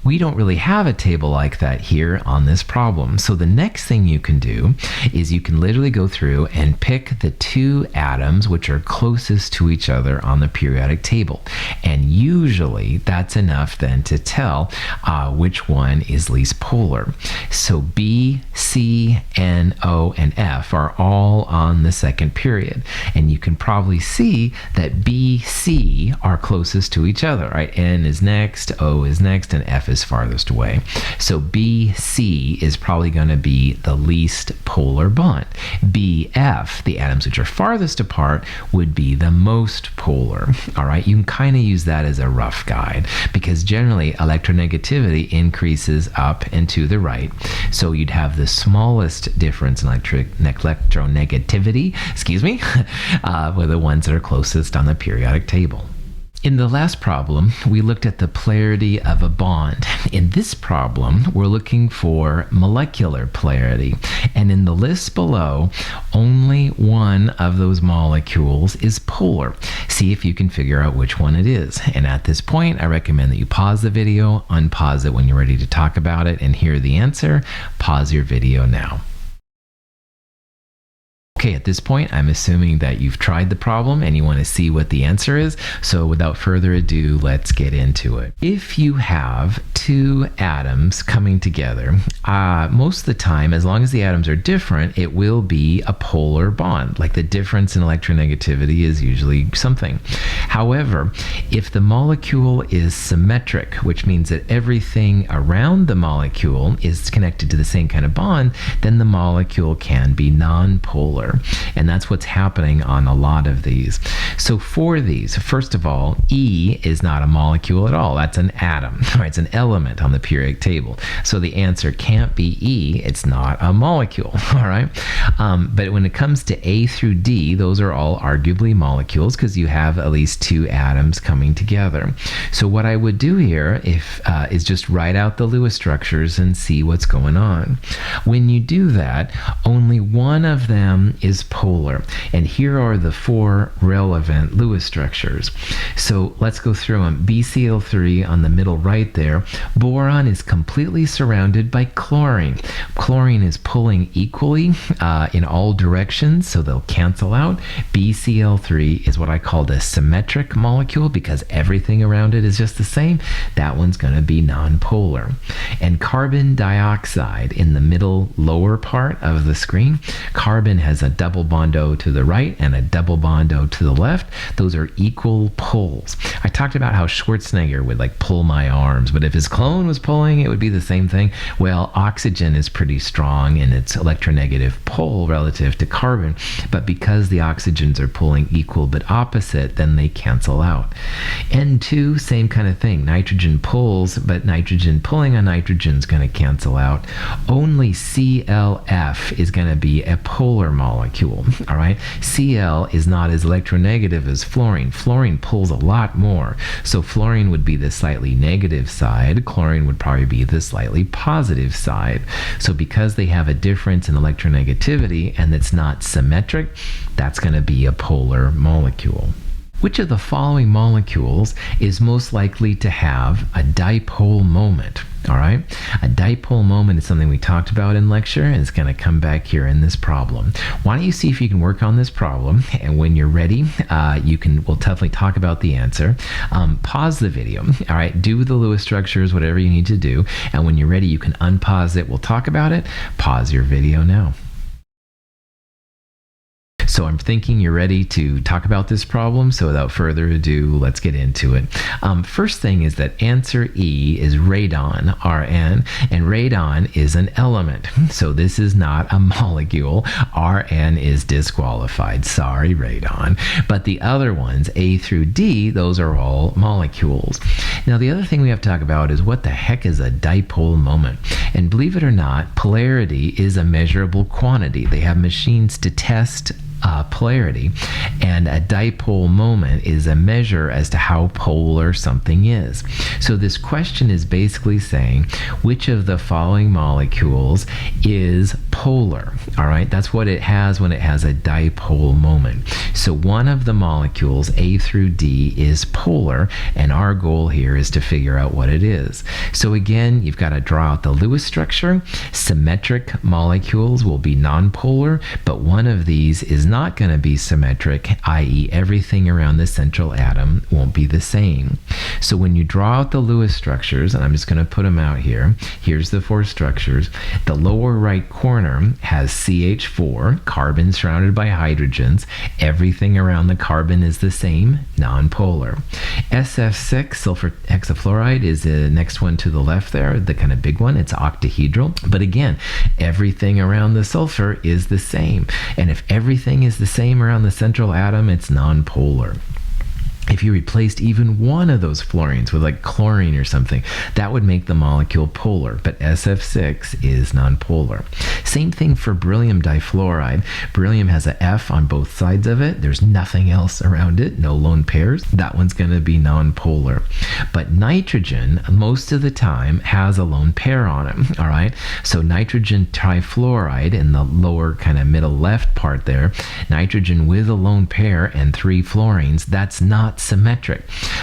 We don't really have a table like that here on this problem. So the next thing you can do is you can literally go through and pick the two atoms which are closest to each other on the periodic table. And usually that's enough then to tell which one is least polar. So B, C, N, O, and F are all on the second period. And you can probably see that B, C are closest to each other, right? N is next, O is next, and F is farthest away. So B, C is probably going to be the least polar bond. B, F, the atoms which are farthest apart, would be the most polar. All right, you can kind of use that as a rough guide because generally electronegativity increases up and to the right. So you'd have the smallest difference in electronegativity, with the ones that are closest on the periodic table. In the last problem, we looked at the polarity of a bond. In this problem, we're looking for molecular polarity. And in the list below, only one of those molecules is polar. See if you can figure out which one it is. And at this point, I recommend that you pause the video, unpause it when you're ready to talk about it and hear the answer. Pause your video now. Okay, at this point, I'm assuming that you've tried the problem and you want to see what the answer is. So without further ado, let's get into it. If you have two atoms coming together, most of the time, as long as the atoms are different, it will be a polar bond. Like the difference in electronegativity is usually something. However, if the molecule is symmetric, which means that everything around the molecule is connected to the same kind of bond, then the molecule can be nonpolar. And that's what's happening on a lot of these. So for these, first of all, E is not a molecule at all. That's an atom. Right? It's an element on the periodic table. So the answer can't be E. It's not a molecule. All right. But when it comes to A through D, those are all arguably molecules because you have at least two atoms coming together. So what I would do here is just write out the Lewis structures and see what's going on. When you do that, only one of them is polar. And here are the four relevant Lewis structures. So let's go through them. BCl3 on the middle right there. Boron is completely surrounded by chlorine. Chlorine is pulling equally in all directions, so they'll cancel out. BCl3 is what I called a symmetric molecule because everything around it is just the same. That one's going to be nonpolar. And carbon dioxide in the middle lower part of the screen, carbon has a double bond O to the right and a double bond O to the left. Those are equal pulls. I talked about how Schwarzenegger would like pull my arms, but if his clone was pulling, it would be the same thing. Well, oxygen is pretty strong in its electronegative pull relative to carbon, but because the oxygens are pulling equal but opposite, then they cancel out. N2, same kind of thing. Nitrogen pulls, but nitrogen pulling on nitrogen is going to cancel out. Only ClF is going to be a polar molecule. All right, Cl is not as electronegative as fluorine. Fluorine pulls a lot more, so fluorine would be the slightly negative side. Chlorine would probably be the slightly positive side. So because they have a difference in electronegativity and it's not symmetric, that's going to be a polar molecule. Which of the following molecules is most likely to have a dipole moment? All right, a dipole moment is something we talked about in lecture, and it's going to come back here in this problem. Why don't you see if you can work on this problem, and when you're ready, we'll definitely talk about the answer. Pause the video. All right, do the Lewis structures, whatever you need to do, and when you're ready, you can unpause it. We'll talk about it. Pause your video now. So I'm thinking you're ready to talk about this problem. So without further ado, let's get into it. First thing is that answer E is radon, Rn, and radon is an element. So this is not a molecule. Rn is disqualified. Sorry, radon. But the other ones, A through D, those are all molecules. Now the other thing we have to talk about is what the heck is a dipole moment? And believe it or not, polarity is a measurable quantity. They have machines to test polarity. And a dipole moment is a measure as to how polar something is. So this question is basically saying which of the following molecules is polar. All right, that's what it has when it has a dipole moment. So one of the molecules, A through D, is polar, and our goal here is to figure out what it is. So again, you've got to draw out the Lewis structure. Symmetric molecules will be nonpolar, but one of these is not going to be symmetric, i.e. everything around the central atom won't be the same. So when you draw out the Lewis structures, and I'm just going to put them out here, here's the 4 structures. The lower right corner has CH4, carbon surrounded by hydrogens. Everything around the carbon is the same, nonpolar. SF6, sulfur hexafluoride, is the next one to the left there, the kind of big one. It's octahedral. But again, everything around the sulfur is the same. And if everything is the same around the central atom, it's nonpolar. If you replaced even one of those fluorines with like chlorine or something, that would make the molecule polar, but SF6 is nonpolar. Same thing for beryllium difluoride. Beryllium has a F on both sides of it. There's nothing else around it, no lone pairs. That one's going to be nonpolar. But nitrogen, most of the time, has a lone pair on it, all right? So nitrogen trifluoride in the lower kind of middle left part there, nitrogen with a lone pair and 3 fluorines, that's not symmetric.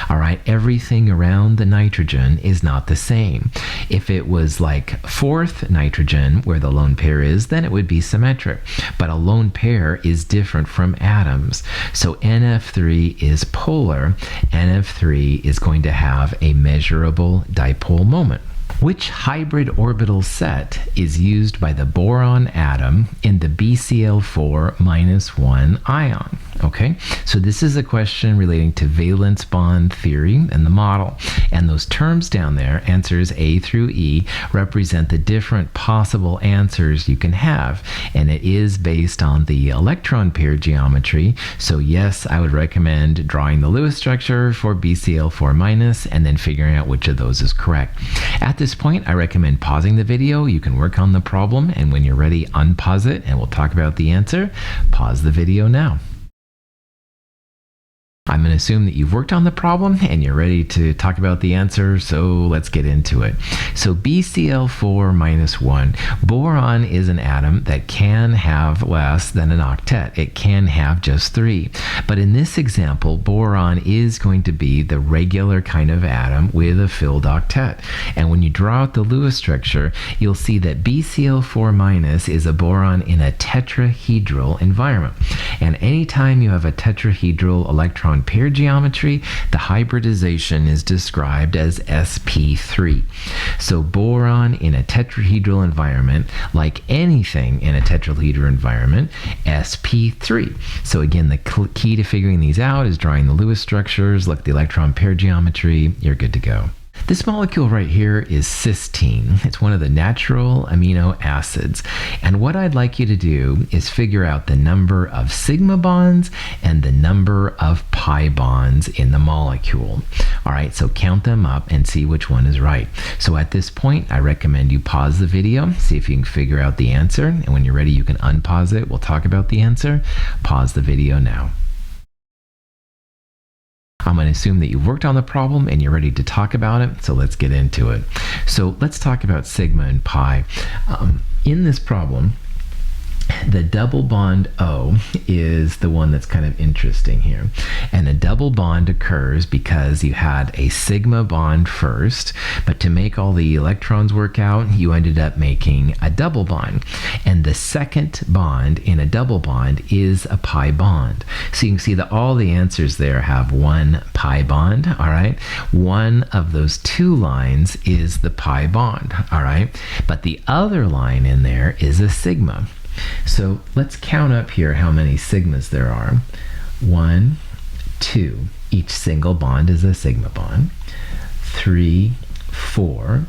All right, everything around the nitrogen is not the same. If it was like 4th nitrogen where the lone pair is, then it would be symmetric. But a lone pair is different from atoms. So NF3 is polar. NF3 is going to have a measurable dipole moment. Which hybrid orbital set is used by the boron atom in the BCl4-1 ion? Okay, so this is a question relating to valence bond theory and the model. And those terms down there, answers A through E, represent the different possible answers you can have. And it is based on the electron pair geometry. So yes, I would recommend drawing the Lewis structure for BCl4- and then figuring out which of those is correct. At this point, I recommend pausing the video. You can work on the problem, and when you're ready, unpause it, and we'll talk about the answer. Pause the video now. I'm going to assume that you've worked on the problem and you're ready to talk about the answer, so let's get into it. So BCl4-1, boron is an atom that can have less than an octet. It can have just 3. But in this example, boron is going to be the regular kind of atom with a filled octet. And when you draw out the Lewis structure, you'll see that BCl4- is a boron in a tetrahedral environment. And anytime you have a tetrahedral electron pair geometry, the hybridization is described as sp3. So boron in a tetrahedral environment, like anything in a tetrahedral environment, sp3. So again, the key to figuring these out is drawing the Lewis structures, look at the electron pair geometry, you're good to go. This molecule right here is cysteine. It's one of the natural amino acids. And what I'd like you to do is figure out the number of sigma bonds and the number of pi bonds in the molecule. All right, so count them up and see which one is right. So at this point, I recommend you pause the video, see if you can figure out the answer. And when you're ready, you can unpause it. We'll talk about the answer. Pause the video now. I'm going to assume that you've worked on the problem and you're ready to talk about it, so let's get into it. So let's talk about sigma and pi. In this problem, the double bond O is the one that's kind of interesting here. And a double bond occurs because you had a sigma bond first, but to make all the electrons work out, you ended up making a double bond. And the second bond in a double bond is a pi bond. So you can see that all the answers there have one pi bond, all right? One of those 2 lines is the pi bond, all right? But the other line in there is a sigma. So let's count up here how many sigmas there are. 1, 2. Each single bond is a sigma bond. 3, 4,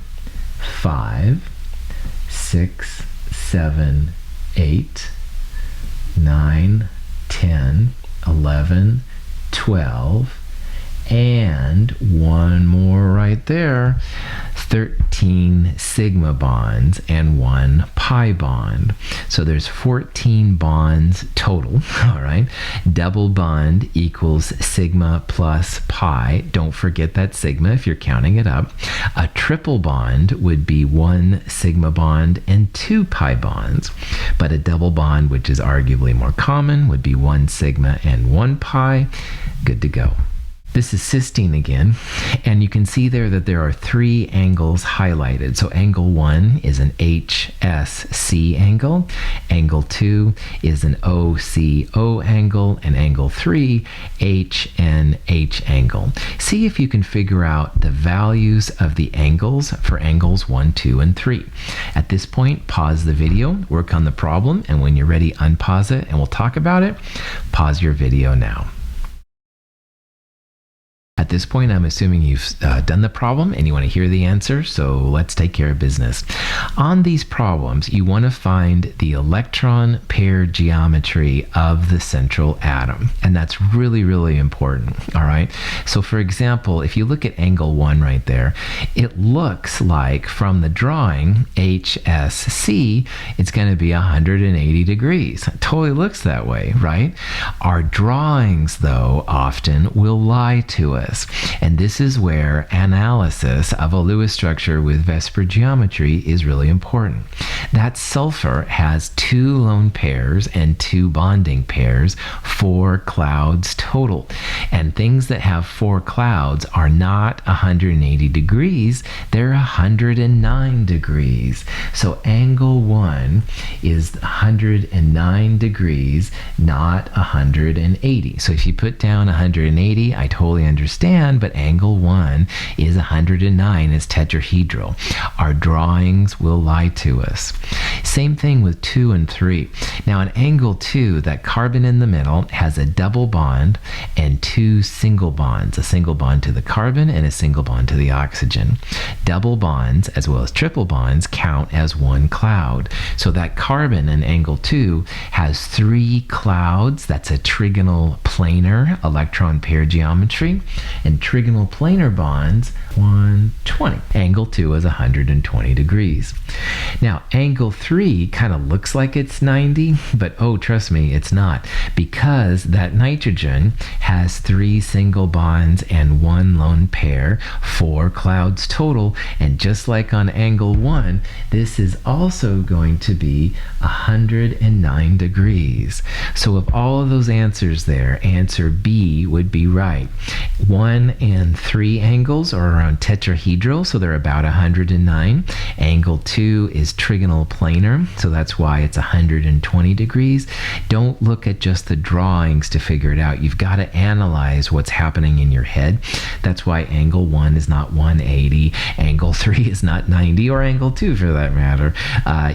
5, 6, 7, 8, 9, 10, 11, 12, and one more right there. 13 sigma bonds and 1 pi bond. So there's 14 bonds total, all right? Double bond equals sigma plus pi. Don't forget that sigma if you're counting it up. A triple bond would be 1 sigma bond and 2 pi bonds. But a double bond, which is arguably more common, would be 1 sigma and 1 pi. Good to go. This is cysteine again, and you can see there that there are 3 angles highlighted. So angle 1 is an HSC angle, angle 2 is an OCO angle, and angle 3, HNH angle. See if you can figure out the values of the angles for angles 1, 2, and 3. At this point, pause the video, work on the problem, and when you're ready, unpause it, and we'll talk about it. Pause your video now. At this point, I'm assuming you've done the problem and you want to hear the answer, so let's take care of business. On these problems, you want to find the electron pair geometry of the central atom, and that's really, really important, all right? So for example, if you look at angle 1 right there, it looks like from the drawing, HSC, it's going to be 180 degrees. It totally looks that way, right? Our drawings, though, often will lie to us. And this is where analysis of a Lewis structure with VSEPR geometry is really important. That sulfur has 2 lone pairs and 2 bonding pairs, 4 clouds total. And things that have 4 clouds are not 180 degrees, they're 109 degrees. So angle 1 is 109 degrees, not 180. So if you put down 180, I totally understand, but angle 1 is 109, it's tetrahedral. Our drawings will lie to us. Same thing with 2 and 3. Now in angle 2, that carbon in the middle has a double bond and 2 single bonds, a single bond to the carbon and a single bond to the oxygen. Double bonds as well as triple bonds count as 1 cloud. So that carbon in angle 2 has 3 clouds. That's a trigonal planar electron pair geometry. And trigonal planar bonds, 120. Angle 2 is 120 degrees. Now, angle 3 kind of looks like it's 90, but oh, trust me, it's not, because that nitrogen has 3 single bonds and 1 lone pair, 4 clouds total, and just like on angle 1, this is also going to be 109 degrees. So of all of those answers there, answer B would be right. 1 and 3 angles are around tetrahedral, so they're about 109. Angle 2 is trigonal planar, so that's why it's 120 degrees. Don't look at just the drawings to figure it out. You've got to analyze what's happening in your head. That's why angle 1 is not 180, angle 3 is not 90, or angle 2 for that matter.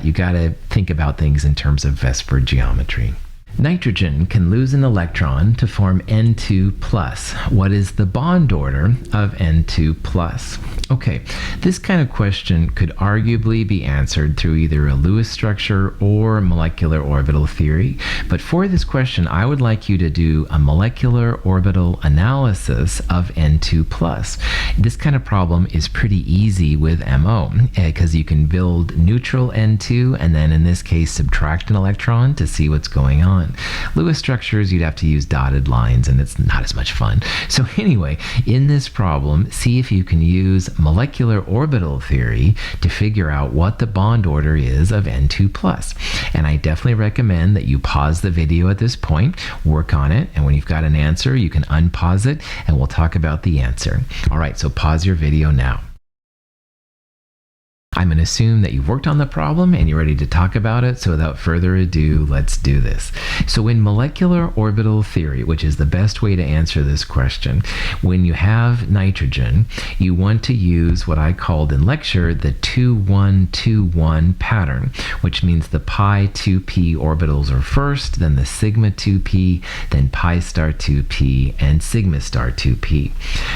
You got to think about things in terms of VSEPR geometry. Nitrogen can lose an electron to form N2+. What is the bond order of N2+? Okay, this kind of question could arguably be answered through either a Lewis structure or molecular orbital theory, but for this question, I would like you to do a molecular orbital analysis of N2+. This kind of problem is pretty easy with MO, because you can build neutral N2 and then in this case subtract an electron to see what's going on. Lewis structures, you'd have to use dotted lines and it's not as much fun. So anyway, in this problem, see if you can use molecular orbital theory to figure out what the bond order is of N2+. And I definitely recommend that you pause the video at this point, work on it, and when you've got an answer, you can unpause it and we'll talk about the answer. All right, so pause your video now. I'm going to assume that you've worked on the problem and you're ready to talk about it, so without further ado, let's do this. So in molecular orbital theory, which is the best way to answer this question, when you have nitrogen, you want to use what I called in lecture the 2-1-2-1 pattern, which means the pi 2p orbitals are first, then the sigma 2p, then pi star 2p, and sigma star 2p.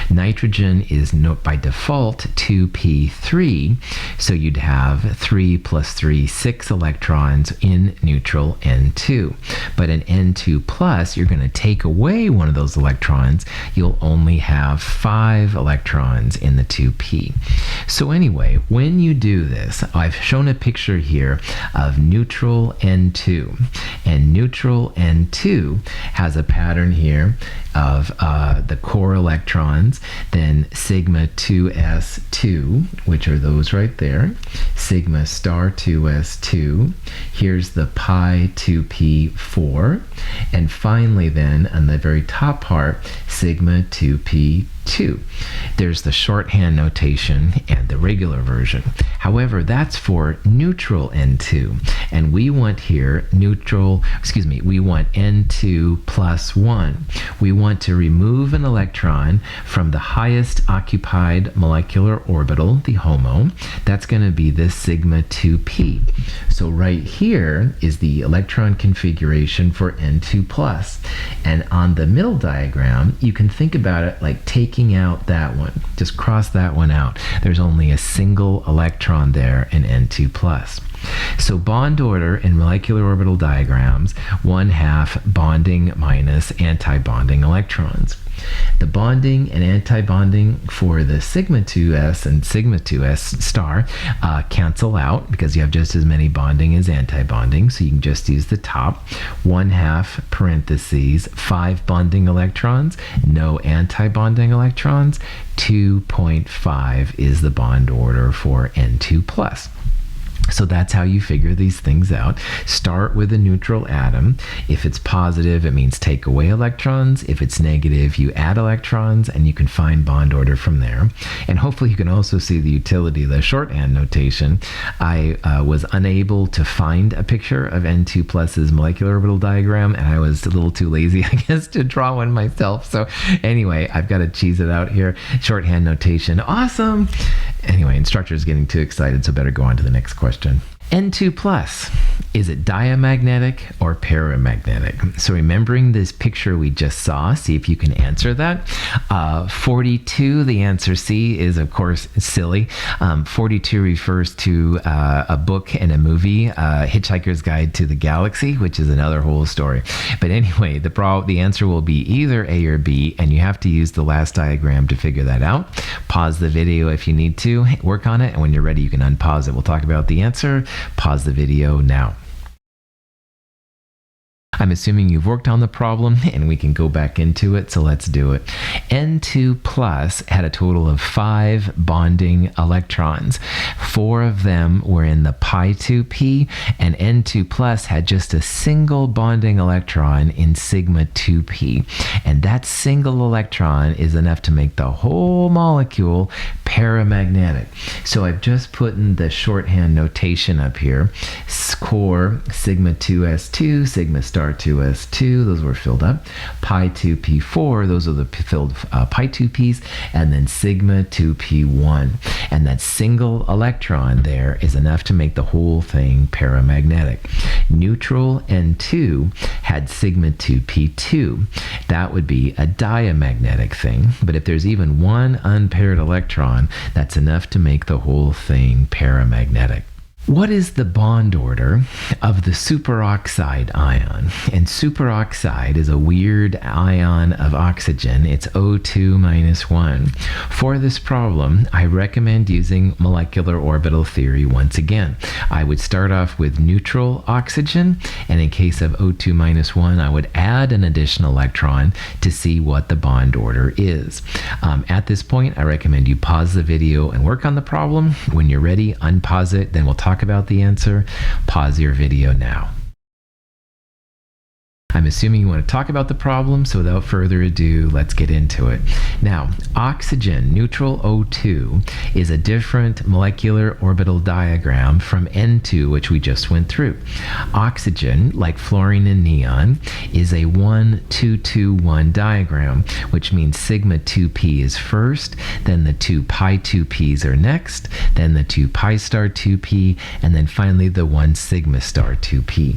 Nitrogen is by default 2p3, so So you'd have 3 plus 3, 6 electrons in neutral N2. But in N2 plus, you're going to take away one of those electrons. You'll only have 5 electrons in the 2p. So anyway, when you do this, I've shown a picture here of neutral N2. And neutral N2 has a pattern here of the core electrons, then sigma 2s2, which are those right there, sigma star 2s2, here's the pi 2p4, and finally then on the very top part, sigma 2p2. There's the shorthand notation and the regular version. However, that's for neutral N2, and we want here we want N2 plus 1. We want to remove an electron from the highest occupied molecular orbital, the HOMO. That's going to be this sigma 2p. So right here is the electron configuration for N2 plus. And on the middle diagram, you can think about it like taking out that one. Just cross that one out. There's only a single electron there in N2 plus. So bond order in molecular orbital diagrams, 1/2 bonding minus anti-bonding electrons. The bonding and anti-bonding for the sigma 2s and sigma 2s star cancel out because you have just as many bonding as anti-bonding, so you can just use the top. 1/2 parentheses 5 bonding electrons, no anti-bonding electrons. 2.5 is the bond order for N2 plus. So that's how you figure these things out. Start with a neutral atom. If it's positive, it means take away electrons. If it's negative, you add electrons, and you can find bond order from there. And hopefully you can also see the utility of the shorthand notation. I was unable to find a picture of N2 plus's molecular orbital diagram, and I was a little too lazy, I guess, to draw one myself. So anyway, I've got to cheese it out here. Shorthand notation, awesome! Anyway, instructor's getting too excited, so better go on to the next question. N2 plus, is it diamagnetic or paramagnetic? So remembering this picture we just saw, see if you can answer that. 42, the answer C is of course silly. 42 refers to a book and a movie, Hitchhiker's Guide to the Galaxy, which is another whole story. But anyway, the answer will be either A or B, and you have to use the last diagram to figure that out. Pause the video if you need to, work on it, and when you're ready you can unpause it. We'll talk about the answer. Pause the video now. I'm assuming you've worked on the problem and we can go back into it, so let's do it. N2 plus had a total of 5 bonding electrons. 4 of them were in the pi 2p, and N2 plus had just a single bonding electron in sigma 2p. And that single electron is enough to make the whole molecule paramagnetic. So I've just put in the shorthand notation up here. Core sigma 2s2, sigma star 2s2, those were filled up. Pi 2p4, those are the filled pi 2p's, and then sigma 2p1. And that single electron there is enough to make the whole thing paramagnetic. Neutral N2 had sigma 2p2. That would be a diamagnetic thing, but if there's even one unpaired electron, that's enough to make the whole thing paramagnetic. What is the bond order of the superoxide ion? And superoxide is a weird ion of oxygen. It's O2 minus 1. For this problem, I recommend using molecular orbital theory once again. I would start off with neutral oxygen, and in case of O2 minus 1, I would add an additional electron to see what the bond order is. At this point, I recommend you pause the video and work on the problem. When you're ready, unpause it, then we'll talk about the answer. Pause your video now. I'm assuming you want to talk about the problem, so without further ado, let's get into it. Now, oxygen, neutral O2, is a different molecular orbital diagram from N2, which we just went through. Oxygen, like fluorine and neon, is a 1-2-2-1 diagram, which means sigma 2p is first, then the 2 pi 2p's are next, then the 2 pi star 2p, and then finally the 1 sigma star 2p.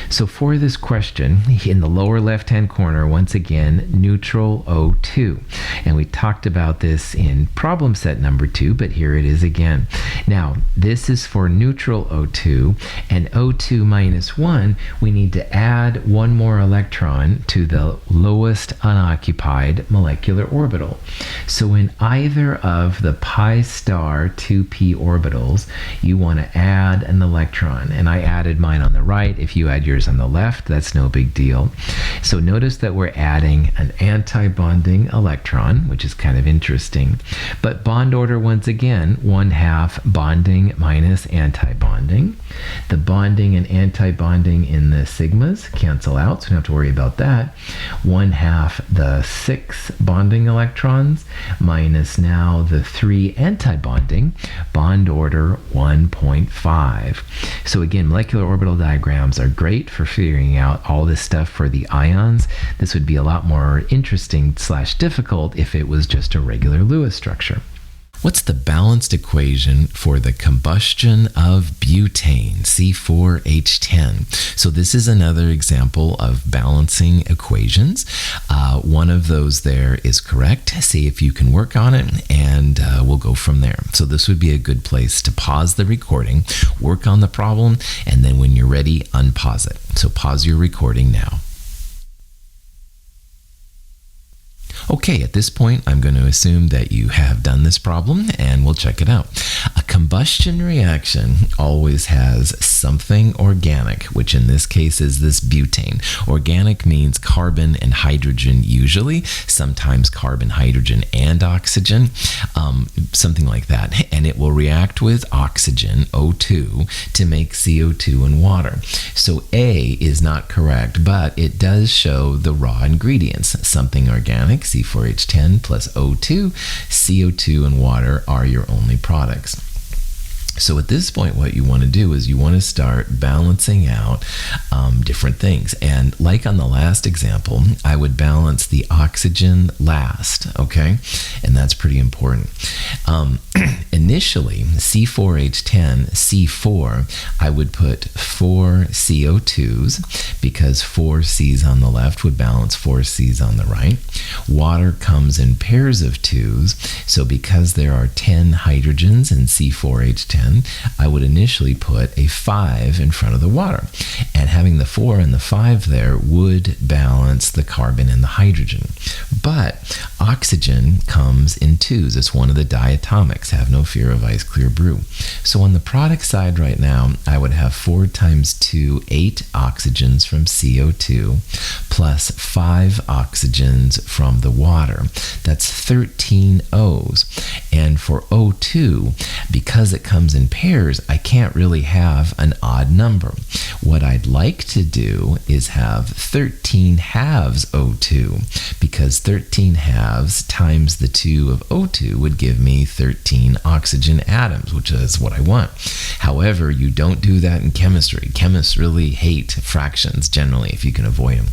So for this question, in the lower left-hand corner, once again, neutral O2. And we talked about this in problem set number 2, but here it is again. Now, this is for neutral O2, and O2 minus 1, we need to add one more electron to the lowest unoccupied molecular orbital. So in either of the pi star 2p orbitals, you want to add an electron. And I added mine on the right. If you add yours on the left, that's no big deal. So notice that we're adding an anti-bonding electron, which is kind of interesting. But bond order, once again, 1/2 bonding minus anti-bonding. The bonding and anti-bonding in the sigmas cancel out, so we don't have to worry about that. 1/2 the 6 bonding electrons minus now the 3 anti-bonding, bond order 1.5. So again, molecular orbital diagrams are great for figuring out all this stuff for the ions. This would be a lot more interesting / difficult if it was just a regular Lewis structure. What's the balanced equation for the combustion of butane, C4H10? So this is another example of balancing equations. One of those there is correct. See if you can work on it, and we'll go from there. So this would be a good place to pause the recording, work on the problem, and then when you're ready, unpause it. So pause your recording now. Okay, at this point, I'm going to assume that you have done this problem, and we'll check it out. A combustion reaction always has something organic, which in this case is this butane. Organic means carbon and hydrogen usually, sometimes carbon, hydrogen, and oxygen, something like that. And it will react with oxygen, O2, to make CO2 and water. So A is not correct, but it does show the raw ingredients. Something organic, C4H10 plus O2, CO2 and water are your only products. So at this point, what you want to do is you want to start balancing out different things. And like on the last example, I would balance the oxygen last, okay? And that's pretty important. Initially, C4H10, C4, I would put 4 CO2s because 4 C's on the left would balance 4 C's on the right. Water comes in pairs of 2s, so because there are 10 hydrogens in C4H10, I would initially put a 5 in front of the water. And having the 4 and the 5 there would balance the carbon and the hydrogen. But oxygen comes in 2s. It's one of the diatomics. Have no fear of ice clear brew. So on the product side right now, I would have 4 times 2, 8 oxygens from CO2 plus 5 oxygens from the water. That's 13 O's. And for O2, because it comes in pairs, I can't really have an odd number. What I'd like to do is have 13 halves O2, because 13 halves times the 2 of O2 would give me 13 oxygen atoms, which is what I want. However, you don't do that in chemistry. Chemists really hate fractions generally if you can avoid them.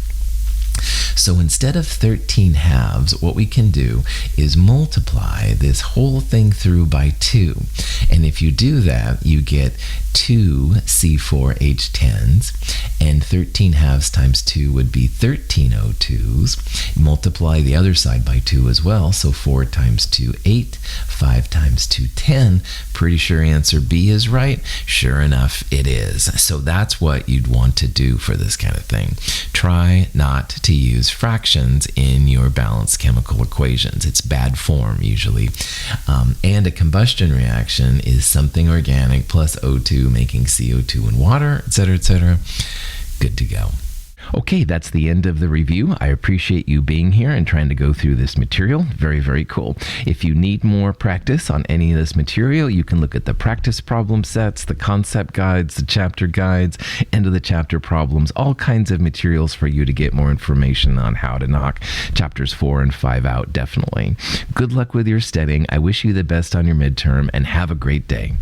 So instead of 13 halves, what we can do is multiply this whole thing through by 2. And if you do that, you get 2 C4H10s, and 13 halves times 2 would be 13 O2s. Multiply the other side by 2 as well, so 4 times 2, 8, 5 times 2, 10. Pretty sure answer B is right. Sure enough, it is. So that's what you'd want to do for this kind of thing. Try not to use fractions in your balanced chemical equations. It's bad form usually. And a combustion reaction is something organic plus O2 making CO2 and water, etc., etc. Good to go. Okay, that's the end of the review. I appreciate you being here and trying to go through this material. Very, very cool. If you need more practice on any of this material, you can look at the practice problem sets, the concept guides, the chapter guides, end of the chapter problems, all kinds of materials for you to get more information on how to knock chapters 4 and 5 out, definitely. Good luck with your studying. I wish you the best on your midterm, and have a great day.